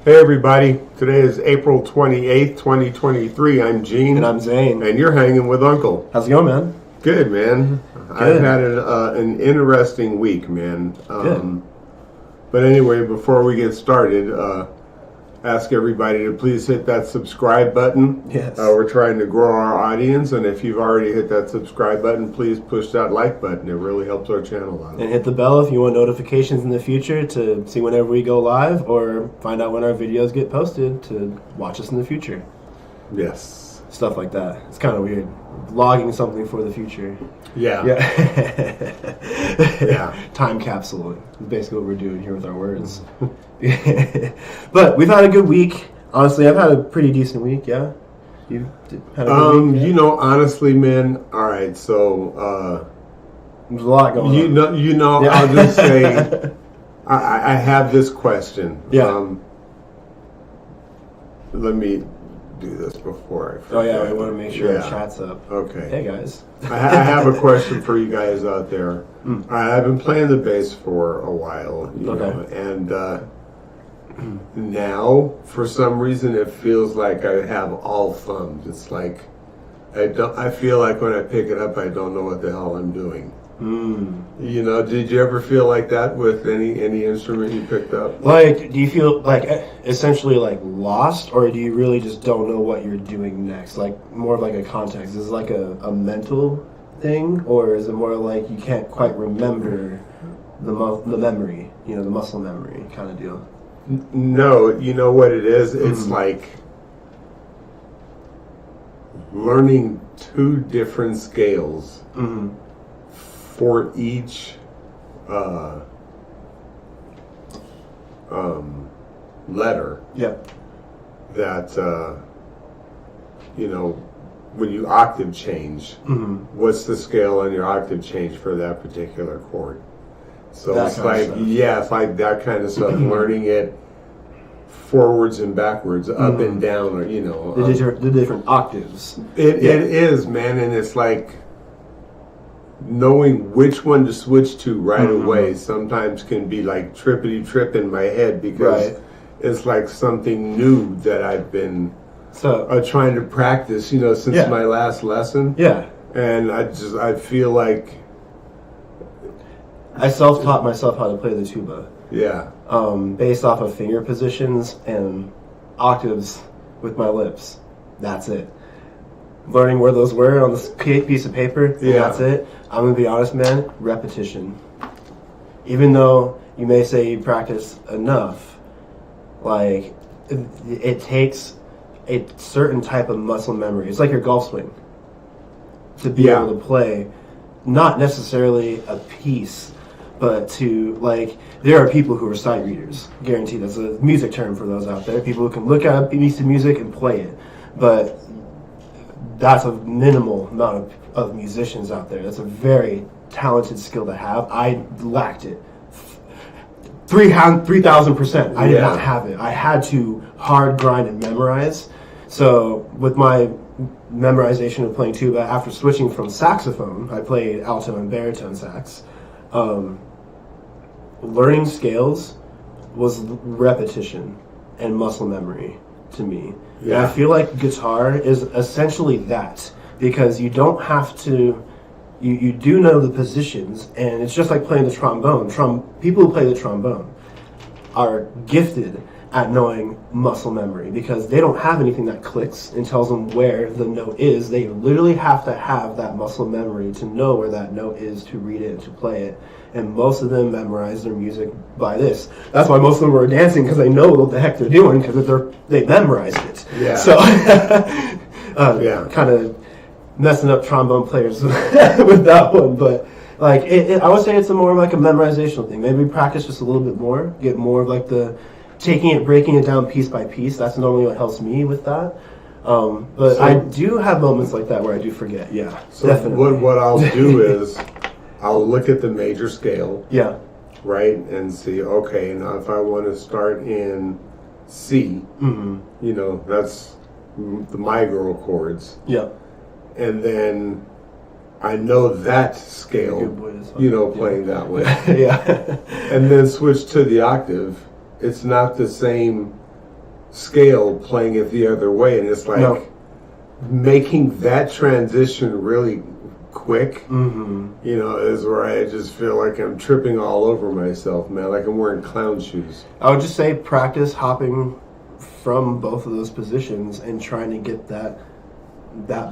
Hey everybody, today is April 28th, 2023. I'm Gene. And I'm Zane. And you're hanging with Uncle. How's it going, man? Good, man. Good. I've had an interesting week, man. Good. But anyway, before we get started, ask everybody to please hit that subscribe button. Yes. We're trying to grow our audience, and if you've already hit that subscribe button, please push that like button. It really helps our channel out. And hit the bell if you want notifications in the future to see whenever we go live or find out when our videos get posted to watch us in the future. Yes. Stuff like that. It's kind of weird. Logging something for the future. Yeah. Yeah. Time capsule. Basically what we're doing here with our words. But we've had a good week. Honestly, I've had a pretty decent week, yeah? You had a good week? Yeah? You know, honestly, man, all right, so there's a lot going on. Yeah. I'll just say I have this question. Yeah. Let me do this before I forget. Oh yeah, I want to make sure our chat's up. Okay. Hey guys. I have a question for you guys out there. I've been playing the bass for a while, you know, and now for some reason it feels like I have all thumbs. It's like I feel like when I pick it up I don't know what the hell I'm doing. You know, did you ever feel like that with any instrument you picked up? Like, do you feel like essentially like lost, or do you really just don't know what you're doing next? Like more of like a context. Is it like a mental thing, or is it more like you can't quite remember the memory, you know, the muscle memory kind of deal? No, you know what it is? It's like learning two different scales for each letter. Yeah. That, you know, when you octave change, what's the scale on your octave change for that particular chord? So that it's like, it's like that kind of stuff, learning it forwards and backwards, up and down, or, you know. The different octaves. It is, man, and it's like knowing which one to switch to right away sometimes can be like trippity trip in my head because it's like something new that I've been trying to practice, you know, since my last lesson. Yeah. And I feel like I self-taught myself how to play the tuba. Yeah. Based off of finger positions and octaves with my lips. That's it. Learning where those were on this piece of paper, and that's it. I'm going to be honest, man, repetition. Even though you may say you practice enough, like, it takes a certain type of muscle memory. It's like your golf swing. To be able to play, not necessarily a piece, but to, like, there are people who are sight readers. Guaranteed. That's a music term for those out there. People who can look at a piece of music and play it. But that's a minimal amount of musicians out there. That's a very talented skill to have. I lacked it. 3,000%. I did not have it. I had to hard grind and memorize. So with my memorization of playing tuba, after switching from saxophone, I played alto and baritone sax. Learning scales was repetition and muscle memory to me. Yeah. And I feel like guitar is essentially that, because you don't have to, you do know the positions, and it's just like playing the trombone. People who play the trombone are gifted at knowing muscle memory because they don't have anything that clicks and tells them where the note is. They literally have to have that muscle memory to know where that note is, to read it, to play it. And most of them memorize their music by this. That's why most of them are dancing, because they know what the heck they're doing, because they memorized it. Yeah. So, kind of messing up trombone players with that one. But like, I would say it's more like a memorizational thing. Maybe practice just a little bit more, get more of like the breaking it down piece by piece. That's normally what helps me with that. But I do have moments like that where I do forget. Yeah, so definitely. What I'll do is I'll look at the major scale. Yeah. Right, and see, okay, now if I want to start in C, you know, that's the my girl chords. Yeah. And then I know that scale, you know, playing that way. Yeah. And then switch to the octave. It's not the same scale playing it the other way, and it's like No. making that transition really quick. Mm-hmm. You know, is where I just feel like I'm tripping all over myself, man. Like I'm wearing clown shoes. I would just say practice hopping from both of those positions and trying to get that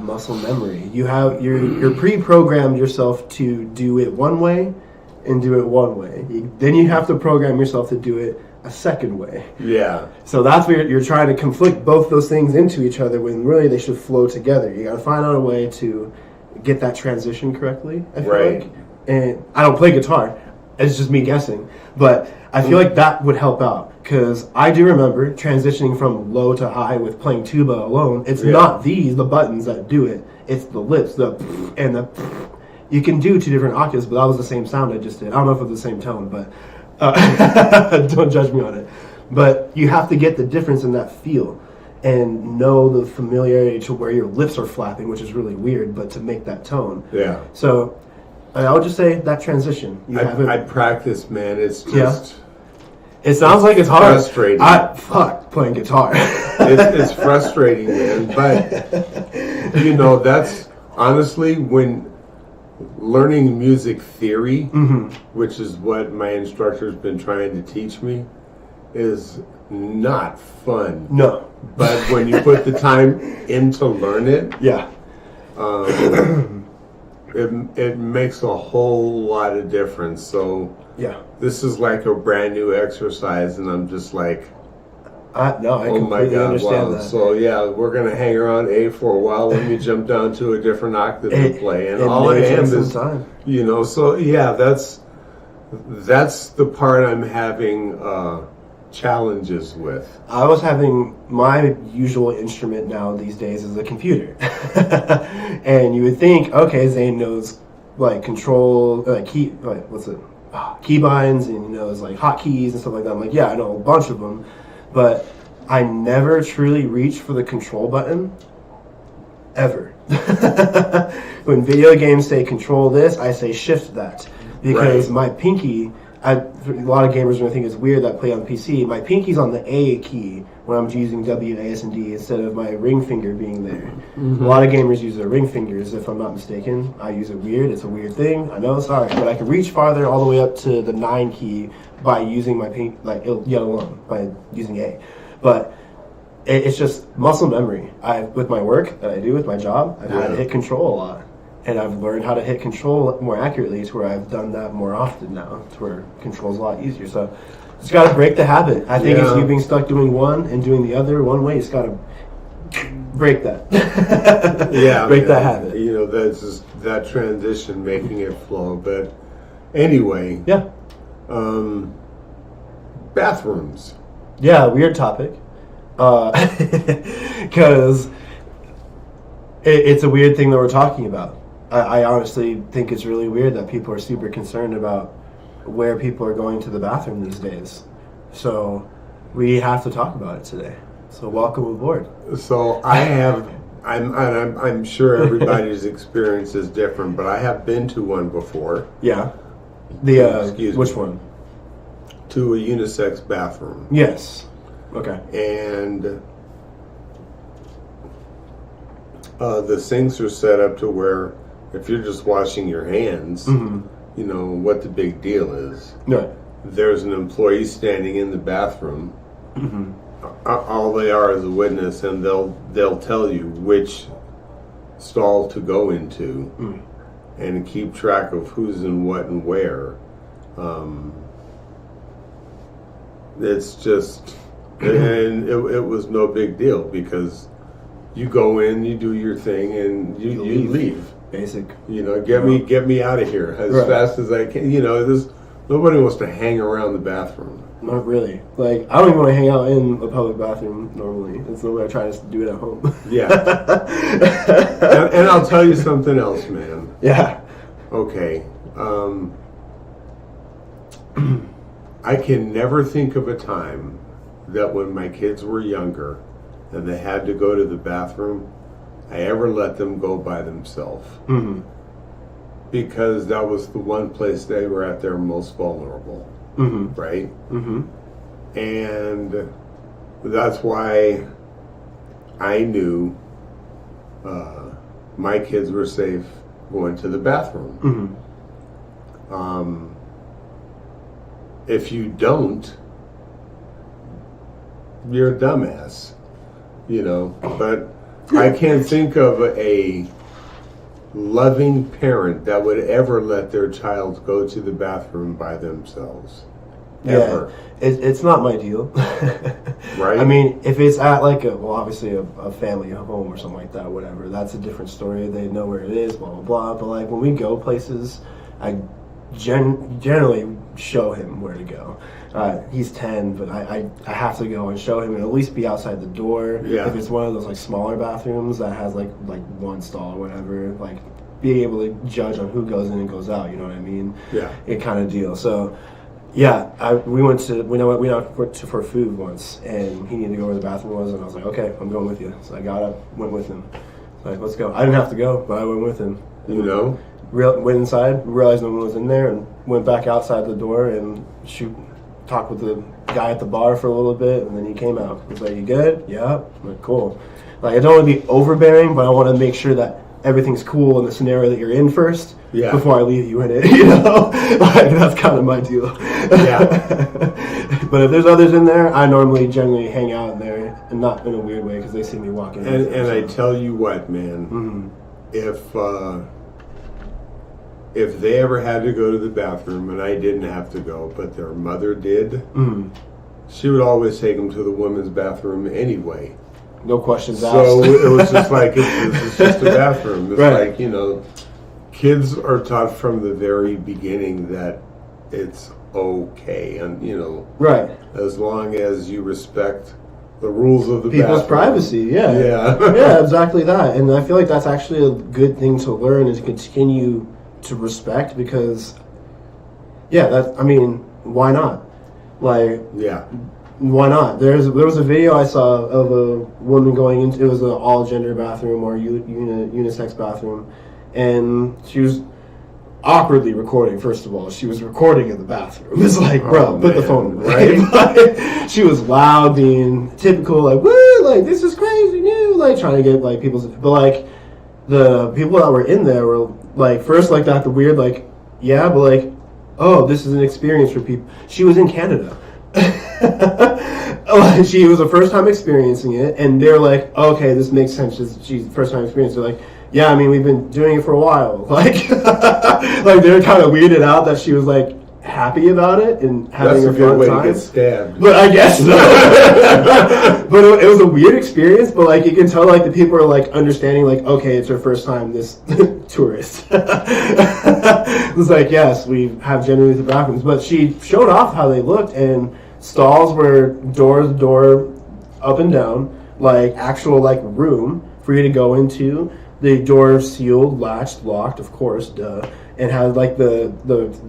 muscle memory. You're pre-programmed yourself to do it one way and do it one way. Then you have to program yourself to do it a second way. Yeah. So that's where you're trying to conflict both those things into each other when really they should flow together. You got to find out a way to get that transition correctly, I feel like. And I don't play guitar. It's just me guessing. But I feel like that would help out. Because I do remember transitioning from low to high with playing tuba alone. It's not the buttons that do it. It's the lips, and the. You can do two different octaves, but that was the same sound I just did. I don't know if it was the same tone, but don't judge me on it. But you have to get the difference in that feel and know the familiarity to where your lips are flapping, which is really weird, but to make that tone. Yeah. So I would just say that transition. I practice, man. It's just... It sounds like it's hard. Frustrating. Fuck playing guitar. It's frustrating, man. But, you know, that's honestly when learning music theory, which is what my instructor's been trying to teach me, is not fun. No. But when you put the time in to learn it, it makes a whole lot of difference. So this is like a brand new exercise, and I'm just like, I completely understand that. So yeah, we're gonna hang around A for a while. Let me jump down to a different octave and play, and all I am is time. You know. So yeah, that's the part I'm having challenges with. I was having my usual instrument now these days is a computer, and you would think, okay, Zane knows like control, keybinds, and he knows like hotkeys and stuff like that. I'm like, yeah, I know a bunch of them, but I never truly reached for the control button ever. When video games say control this, I say shift that, because my pinky. A lot of gamers are going to think it's weird that I play on PC. My pinky's on the A key when I'm using W, A, S, and D instead of my ring finger being there. A lot of gamers use their ring fingers, if I'm not mistaken. I use it weird. It's a weird thing. I know, sorry. But I can reach farther all the way up to the 9 key by using my yellow lung, by using A. But it's just muscle memory. With my work that I do, with my job, I've had to hit control a lot. And I've learned how to hit control more accurately to where I've done that more often now, to where control's a lot easier. So just got to break the habit. I think it's you being stuck doing one and doing the other one way. You just got to break that. Break that habit. You know, that's just that transition, making it flow. But anyway. Yeah. Bathrooms. Yeah, weird topic. Because it's a weird thing that we're talking about. I honestly think it's really weird that people are super concerned about where people are going to the bathroom these days. So we have to talk about it today. So welcome aboard. So I'm sure everybody's experience is different, but I have been to one before. Yeah. Which one? To a unisex bathroom. Yes. Okay. And the sinks are set up to where if you're just washing your hands, you know what the big deal is. No. There's an employee standing in the bathroom. All they are is a witness, and they'll tell you which stall to go into and keep track of who's in what and where. It's just, and it was no big deal because you go in, you do your thing, and you leave. Basic. You know, get me out of here as fast as I can. You know, nobody wants to hang around the bathroom. Not really. Like, I don't even want to hang out in a public bathroom normally. It's the way I try to do it at home. Yeah. and I'll tell you something else, man. Yeah. Okay. I can never think of a time that when my kids were younger and they had to go to the bathroom, I ever let them go by themselves. Because that was the one place they were at their most vulnerable. Right? And that's why I knew my kids were safe going to the bathroom. If you don't, you're a dumbass, But I can't think of a loving parent that would ever let their child go to the bathroom by themselves. Ever. Yeah, it's not my deal. Right? I mean, if it's at like obviously a family home or something like that, whatever, that's a different story. They know where it is, blah, blah, blah. But like when we go places, I generally show him where to go. He's 10, but I have to go and show him and at least be outside the door. Yeah. If it's one of those like smaller bathrooms that has like one stall or whatever, like being able to judge on who goes in and goes out, you know what I mean? Yeah. It kind of deal. So yeah, we went for food once, and he needed to go where the bathroom was, and I was like, okay, I'm going with you. So I got up, went with him. Like, let's go. I didn't have to go, but I went with him. Went inside, realized no one was in there, and went back outside the door and talked with the guy at the bar for a little bit, and then he came out. He was like, you good? Yeah. I'm like, cool. Like, I don't want to be overbearing, but I want to make sure that everything's cool in the scenario that you're in first before I leave you in it, Like, that's kind of my deal. Yeah. But if there's others in there, I generally hang out in there, and not in a weird way, because they see me walking. And I tell you what, man, if they ever had to go to the bathroom, and I didn't have to go, but their mother did, she would always take them to the women's bathroom anyway. No questions asked. So it was just like, it's just a bathroom. It's like, kids are taught from the very beginning that it's okay. And, right. as long as you respect the rules of the people's bathroom. privacy, yeah. Yeah, exactly that. And I feel like that's actually a good thing to learn, is to continue to respect, because, why not? Like, why not? There was a video I saw of a woman going into, it was an all-gender bathroom or unisex bathroom, and she was awkwardly recording. First of all, she was recording in the bathroom. It's like, bro, put the phone away. Right? She was loud, being typical, like, woo, like, this is crazy new, like, trying to get, like, people's, but, like, the people that were in there were, like, first, like, that, the weird, like, yeah, but, like, oh, this is an experience for people. She was in Canada. She was the first time experiencing it, and they're like, okay, this makes sense. She's first time experiencing it. They're like, yeah, I mean, we've been doing it for a while. Like, like they're kind of weirded out that she was like happy about it and having a fun time. That's a good way to get stabbed. But I guess so. But it was a weird experience. But like, you can tell like the people are like understanding, like, okay, it's her first time. This tourist. It was like, yes, we have gender neutral bathrooms, but she showed off how they looked, and stalls were door up and down, like actual like room for you to go into. The door sealed, latched, locked, of course, duh. And had like the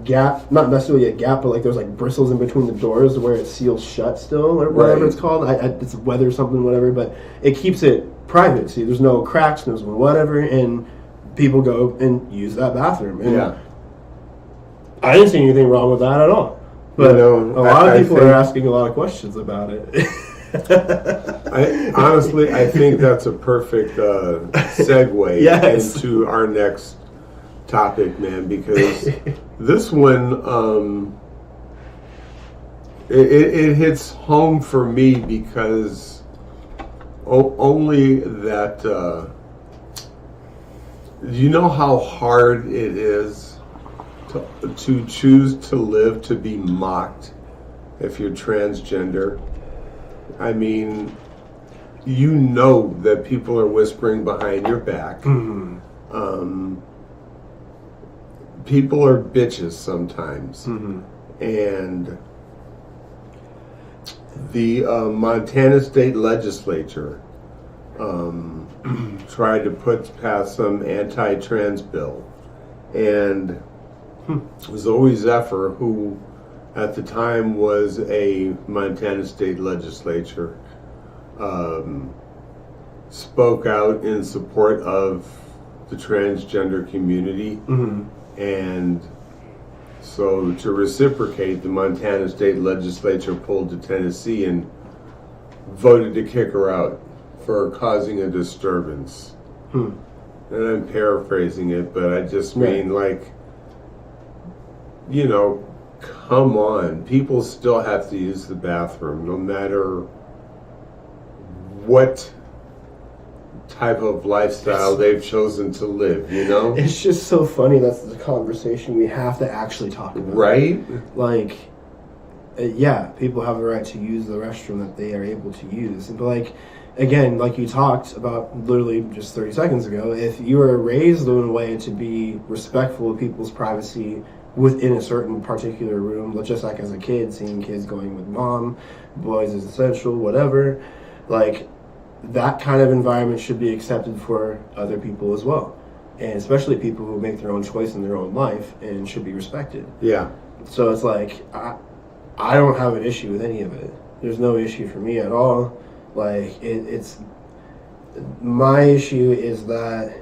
gap, not necessarily a gap, but like there's like bristles in between the doors where it seals shut still, or whatever it's called. It's weather something, whatever, but it keeps it private. See, there's no cracks, there's no whatever, and people go and use that bathroom. And I didn't see anything wrong with that at all. But a lot of people are asking a lot of questions about it. I think that's a perfect segue into our next topic, man, because this one it hits home for me because only that you know how hard it is to choose to live to be mocked if you're transgender. I mean, you know that people are whispering behind your back. People are bitches sometimes. And the Montana State Legislature tried to pass some anti-trans bill. And Zooey Zephyr, who at the time was a Montana State Legislature, spoke out in support of the transgender community. And so to reciprocate, the Montana State Legislature pulled to Tennessee and voted to kick her out for causing a disturbance. And I'm paraphrasing it, but I just mean, like, you know, come on. People still have to use the bathroom, no matter what type of lifestyle they've chosen to live, you know? It's just so funny. That's the conversation we have to actually talk about. Right? Like, yeah, people have the right to use the restroom that they are able to use. But, like, again, like you talked about literally just 30 seconds ago, if you are raised in a way to be respectful of people's privacy within a certain particular room, just like as a kid, seeing kids going with mom, boys is essential, whatever, like, that kind of environment should be accepted for other people as well. And especially people who make their own choice in their own life and should be respected. Yeah. So it's like, I don't have an issue with any of it. There's no issue for me at all. Like, it's my issue is that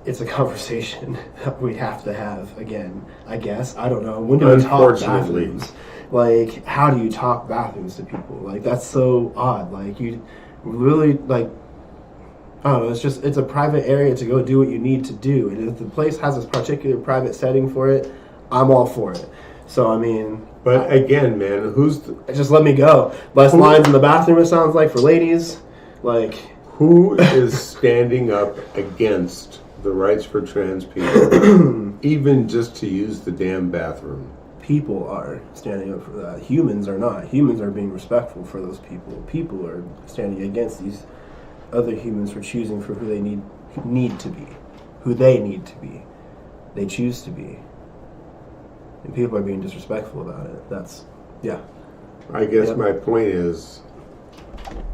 it's a conversation that we have to have again, I guess. I don't know. When do we talk bathrooms? Like, how do you talk bathrooms to people? Like, that's so odd. Like, you really, like, I don't know, it's a private area to go do what you need to do. And if the place has a particular private setting for it, I'm all for it. So, I mean... But again, man, just let me go. Less lines in the bathroom, it sounds like, for ladies. Like... Who is standing up against the rights for trans people, even just to use the damn bathroom? People are standing up for that. Humans are not. Humans are being respectful for those people. People are standing against these other humans for choosing for who they need to be. Who they need to be. They choose to be. And people are being disrespectful about it. That's, yeah. I guess my point is,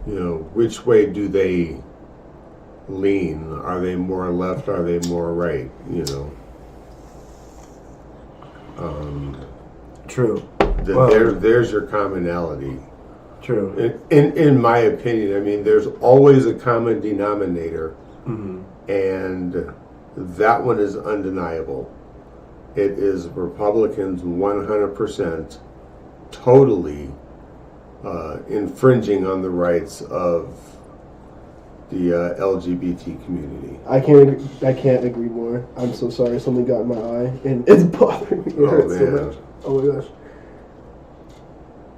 you know, which way do they lean? Are they more left? Are they more right? You know? True. There's your commonality. True. In my opinion, I mean, there's always a common denominator, and that one is undeniable. It is Republicans 100% totally infringing on the rights of the LGBT community. I can't agree more. I'm so sorry. Something got in my eye, and it's bothering me. It hurts so much. Oh my gosh.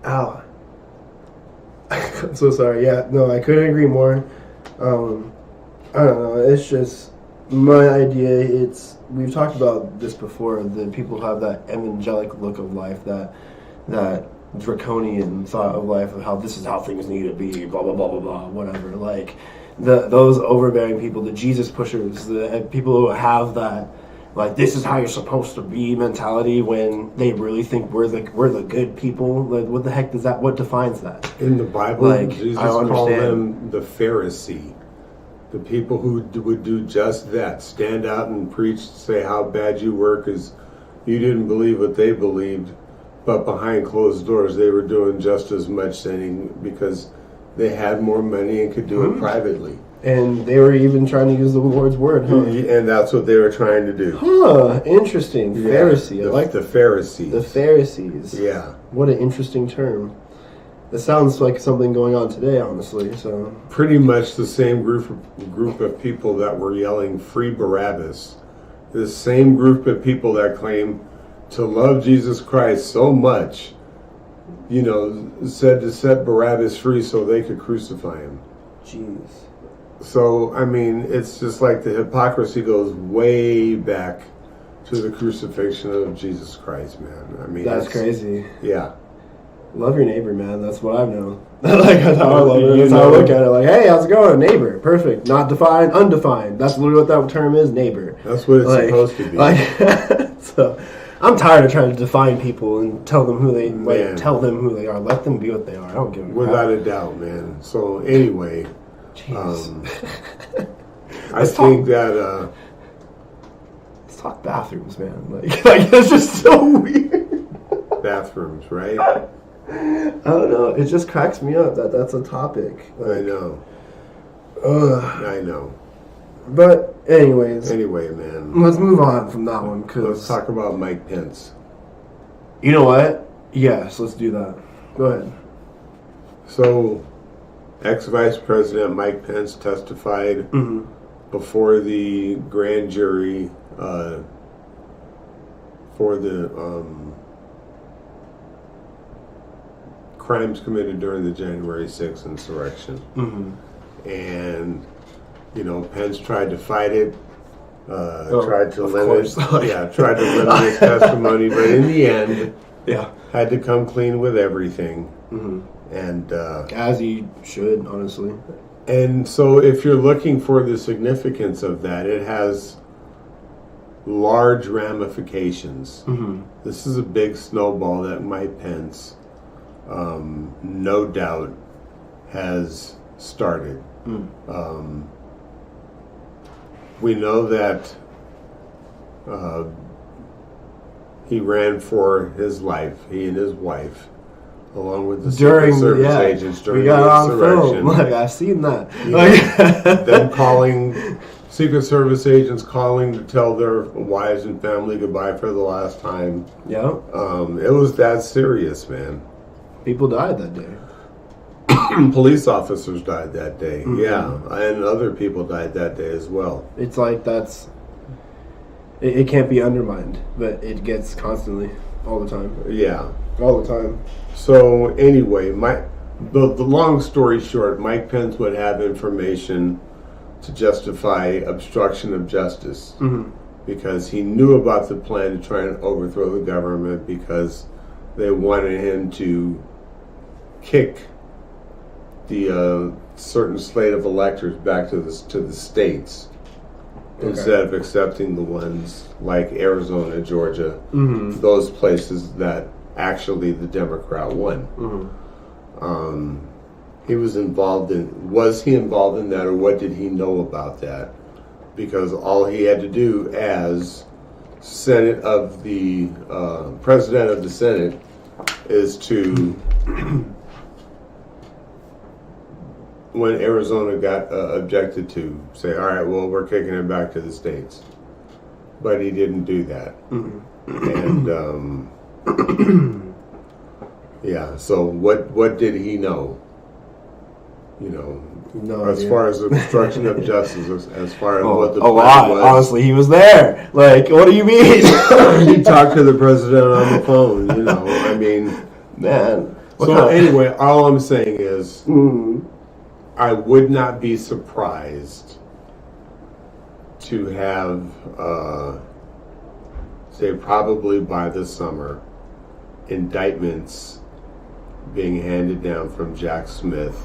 Ow. I'm so sorry. Yeah, no, I couldn't agree more. I don't know. It's just my idea. We've talked about this before. That people have that evangelic look of life, that draconian thought of life of how this is how things need to be. Blah blah blah blah blah. Whatever. Like those overbearing people, the Jesus pushers, the people who have that, like, this is how you're supposed to be mentality, when they really think we're the good people. Like, what the heck what defines that? In the Bible, like, Jesus called them the Pharisee. The people who would do just that, stand out and preach, say how bad you were because you didn't believe what they believed, but behind closed doors they were doing just as much sinning because they had more money and could do it privately. And they were even trying to use the Lord's word, huh? And that's what they were trying to do. Huh, interesting. Yeah, Pharisee. I like the Pharisees. The Pharisees. Yeah. What an interesting term. It sounds like something going on today, honestly. So pretty much the same group of people that were yelling "Free Barabbas," the same group of people that claim to love Jesus Christ so much, you know, said to set Barabbas free so they could crucify him. Jeez. So, I mean, it's just like the hypocrisy goes way back to the crucifixion of Jesus Christ, man. I mean, that's crazy. Yeah. Love your neighbor, man. That's what I know. Like, that's how I love it. That's how I look at it. Like, hey, how's it going? Neighbor. Perfect. Not defined, undefined. That's literally what that term is, neighbor. That's what it's supposed to be. Like, so, I'm tired of trying to define people and tell them who they are. Let them be what they are. I don't give a crap. Without a doubt, man. So, anyway, I think that let's talk bathrooms, man. Like it's just so weird. Bathrooms, right? I don't know. It just cracks me up that that's a topic. Like, I know. I know. But anyways. Anyway, man. Let's move on from that one. Let's talk about Mike Pence. You know what? Yes, let's do that. Go ahead. So, ex-Vice President Mike Pence testified before the grand jury for the crimes committed during the January 6th insurrection. And, Pence tried to fight it, tried to limit his testimony, but in the end, had to come clean with everything. And as he should, honestly. And so if you're looking for the significance of that, it has large ramifications. This is a big snowball that Mike Pence, no doubt, has started. We know that he ran for his life, he and his wife, along with the Secret Service agents during the insurrection. Like, I've seen that. Them calling, Secret Service agents calling to tell their wives and family goodbye for the last time. Yeah. It was that serious, man. People died that day. Police officers died that day. And other people died that day as well. It's like it can't be undermined, but it gets constantly, all the time. Yeah. All the time. So anyway, the long story short, Mike Pence would have information to justify obstruction of justice because he knew about the plan to try and overthrow the government because they wanted him to kick the certain slate of electors back to the states instead of accepting the ones like Arizona, Georgia, those places that actually the Democrat won. He was he involved in that, or what did he know about that? Because all he had to do as President of the Senate is to, when Arizona got objected to, say, all right, well, we're kicking it back to the states. But he didn't do that. And so what did he know? As far as obstruction of justice, as far as what the plan was. Honestly, he was there. Like, what do you mean? He talked to the president on the phone, I mean. Man. Anyway, all I'm saying is, I would not be surprised to have, say, probably by the summer, indictments being handed down from Jack Smith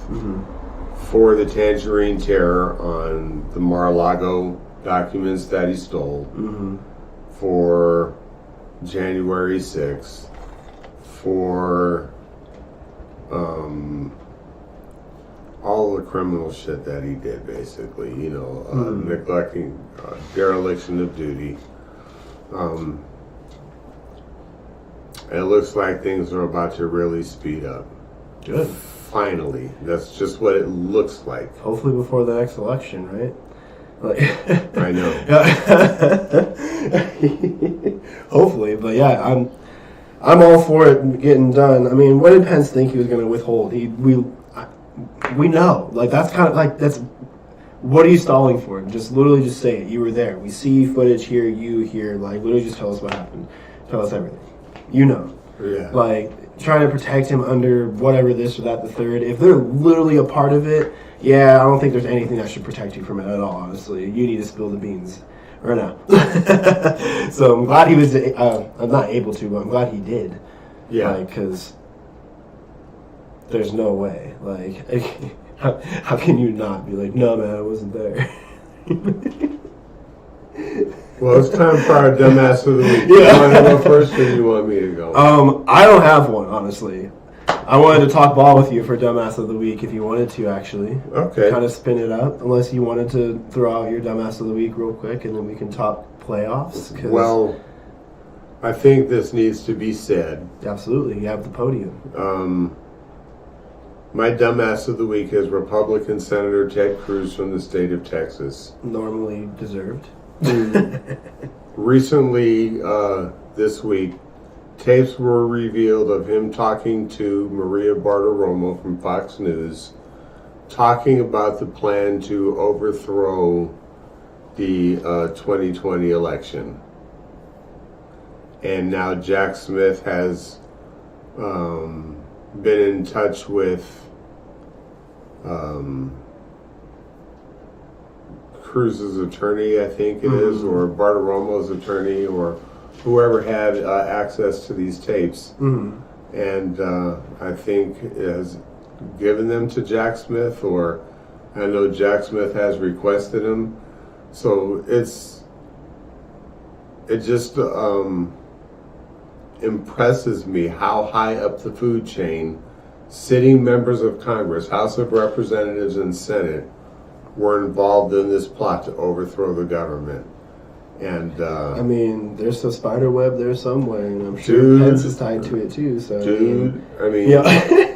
for the Tangerine Terror on the Mar-a-Lago documents that he stole, for January 6th, for all the criminal shit that he did, basically, neglecting, dereliction of duty. It looks like things are about to really speed up. Good. Finally. That's just what it looks like. Hopefully before the next election, right? I know. Hopefully, but yeah, I'm all for it getting done. I mean, what did Pence think he was going to withhold? We know. Like, that's kind of like, that's, what are you stalling for? Literally just say it. You were there. We see footage here, you here. Like, literally just tell us what happened. Tell us everything. Yeah. Like, trying to protect him under whatever this or that, the third. If they're literally a part of it, I don't think there's anything that should protect you from it at all, honestly. You need to spill the beans. Or not. So I'm glad he was, I'm not able to, but I'm glad he did. Yeah. Because there's no way. Like, how can you not be like, no, man, I wasn't there. Well, it's time for our dumbass of the week. You want to go first, or you want me to go? I don't have one, honestly. I wanted to talk ball with you for dumbass of the week if you wanted to, actually. Okay. Kind of spin it up, unless you wanted to throw out your dumbass of the week real quick, and then we can talk playoffs. Well, I think this needs to be said. Absolutely, you have the podium. My dumbass of the week is Republican Senator Ted Cruz from the state of Texas. Normally deserved. Recently, this week, tapes were revealed of him talking to Maria Bartiromo from Fox News, talking about the plan to overthrow the 2020 election. And now Jack Smith has been in touch with Cruz's attorney, I think it is, or Bartiromo's attorney, or whoever had access to these tapes. And I think has given them to Jack Smith, or I know Jack Smith has requested them. So it just impresses me how high up the food chain sitting members of Congress, House of Representatives, and Senate were involved in this plot to overthrow the government. And I mean, there's a spider web there somewhere, and I'm sure Pence is tied to it too. So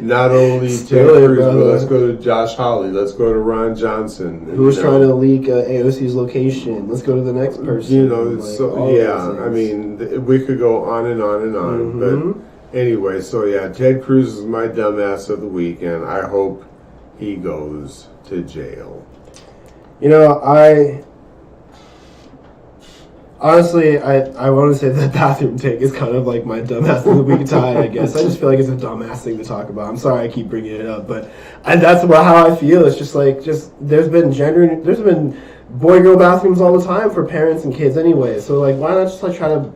not only Ted Cruz, but let's go to Josh Hawley. Let's go to Ron Johnson. Who was trying to leak AOC's location? Let's go to the next person. You know, I mean, we could go on and on and on. But anyway, so yeah, Ted Cruz is my dumbass of the week, and I hope he goes to jail. You know, honestly, I want to say the bathroom take is kind of like my dumbass of the week tie, I guess. I just feel like it's a dumbass thing to talk about. I'm sorry I keep bringing it up, but that's how I feel. It's just there's been boy-girl bathrooms all the time for parents and kids anyway. So, like, why not just, like, try to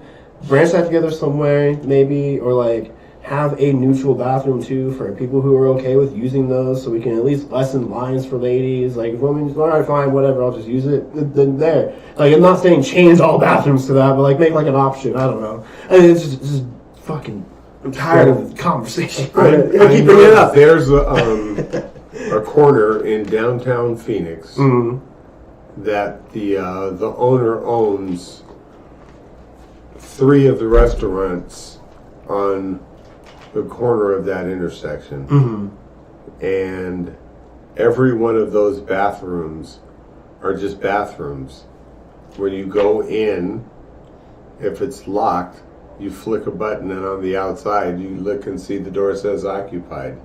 branch that together somewhere, maybe, or, like, have a neutral bathroom, too, for people who are okay with using those, so we can at least lessen lines for ladies. Like, if women's, all right, fine, whatever, I'll just use it. Then there. Like, I'm not saying change all bathrooms to that, but, like, make, like, an option. I don't know. I mean, it's just fucking, I'm tired of the conversation. I keep bringing it up. There's a corner in downtown Phoenix that the owner owns 3 of the restaurants on the corner of that intersection. And every one of those bathrooms are just bathrooms. When you go in, if it's locked, you flick a button, and on the outside you look and see the door says occupied.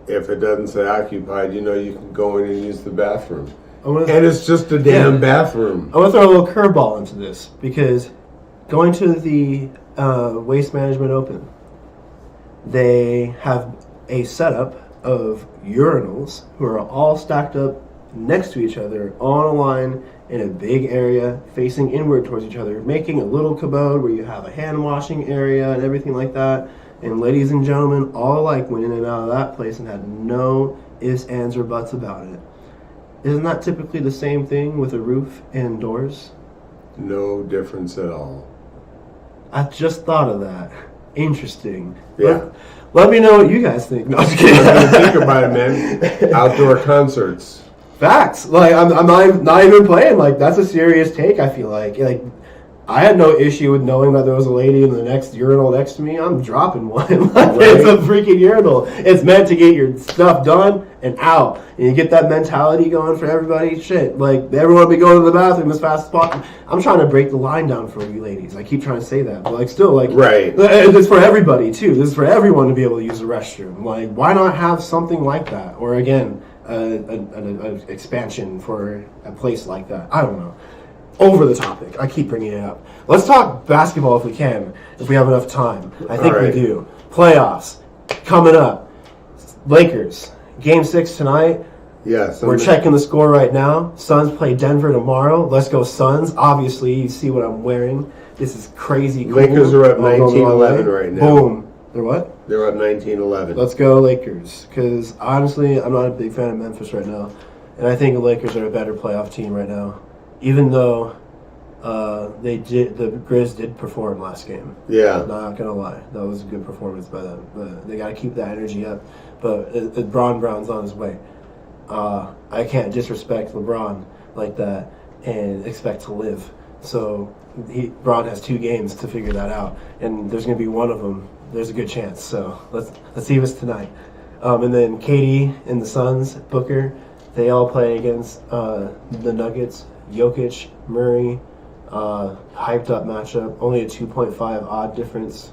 If it doesn't say occupied, you know you can go in and use the bathroom. And it's just a damn bathroom. I want to throw a little curveball into this, because going to the Waste Management Open, they have a setup of urinals who are all stacked up next to each other on a line in a big area facing inward towards each other, making a little commode where you have a hand washing area and everything like that. And ladies and gentlemen all alike went in and out of that place and had no ifs, ands, or buts about it. Isn't that typically the same thing with a roof and doors? No difference at all. I just thought of that. Interesting. Yeah. Let me know what you guys think. No, I'm just kidding. Think about it, man. Outdoor concerts. Facts. Like, I'm not even playing. Like, that's a serious take, I feel like. Like, I had no issue with knowing that there was a lady in the next urinal next to me. I'm dropping one. Like, right. It's a freaking urinal. It's meant to get your stuff done and out. And you get that mentality going for everybody. Shit. Like, everyone will be going to the bathroom as fast as possible. I'm trying to break the line down for you ladies. I keep trying to say that. But, like, still, like... Right. It's for everybody, too. This is for everyone to be able to use the restroom. Like, why not have something like that? Or, again, an expansion for a place like that. I don't know. Over the topic. I keep bringing it up. Let's talk basketball if we can, if we have enough time. I think we do. Playoffs coming up. Lakers, Game 6 tonight. Yes. We're checking the score right now. Suns play Denver tomorrow. Let's go Suns. Obviously, you see what I'm wearing. This is crazy cool. Lakers are up 19-11 right now. Boom. They're what? They're up 19-11. Let's go Lakers. Because, honestly, I'm not a big fan of Memphis right now. And I think the Lakers are a better playoff team right now. Even though the Grizz did perform last game. Yeah. Not gonna lie. That was a good performance by them. But they gotta keep that energy up. But Brown's on his way. I can't disrespect LeBron like that and expect to live. So Braun has 2 games to figure that out. And there's gonna be one of them. There's a good chance. So let's see if it's tonight. And then KD and the Suns, Booker, they all play against the Nuggets. Jokic, Murray, hyped up matchup. Only a 2.5 odd difference.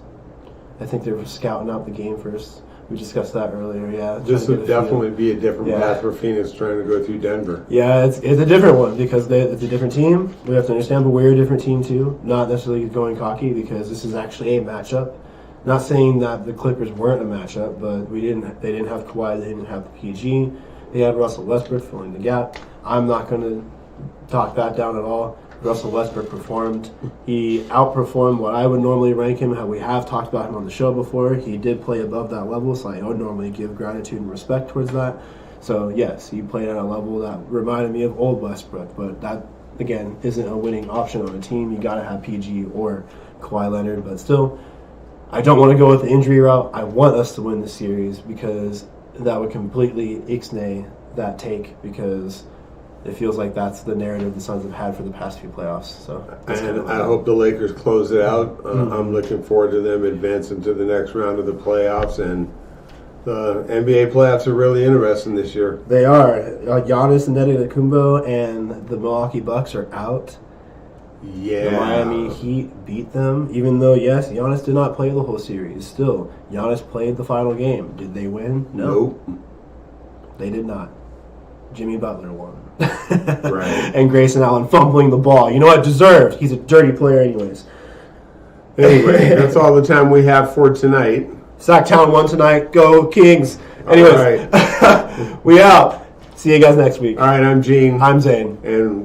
I think they're scouting out the game first. We discussed that earlier, yeah. This would definitely be a different path for Phoenix trying to go through Denver. Yeah, it's a different one because it's a different team. We have to understand, but we're a different team too. Not necessarily going cocky because this is actually a matchup. Not saying that the Clippers weren't a matchup, but they didn't have Kawhi, they didn't have PG. They had Russell Westbrook filling the gap. I'm not going to talk that down at all. Russell Westbrook performed. He outperformed what I would normally rank him. How we have talked about him on the show before. He did play above that level, so I would normally give gratitude and respect towards that. So yes, he played at a level that reminded me of old Westbrook, but that again isn't a winning option on a team. You got to have PG or Kawhi Leonard, but still, I don't want to go with the injury route. I want us to win the series because that would completely ixnay that take because it feels like that's the narrative the Suns have had for the past few playoffs. So, and I hope the Lakers close it out. I'm looking forward to them advancing to the next round of the playoffs, and the NBA playoffs are really interesting this year. They are. Giannis Antetokounmpo and the Milwaukee Bucks are out. Yeah. The Miami Heat beat them, even though, yes, Giannis did not play the whole series. Still, Giannis played the final game. Did they win? No. Nope. They did not. Jimmy Butler won. Right. And Grayson Allen fumbling the ball. You know what? Deserved. He's a dirty player anyways. Anyway, that's all the time we have for tonight. Sacktown won tonight. Go Kings. Anyways, All right. we out. See you guys next week. All right, I'm Gene. I'm Zane. And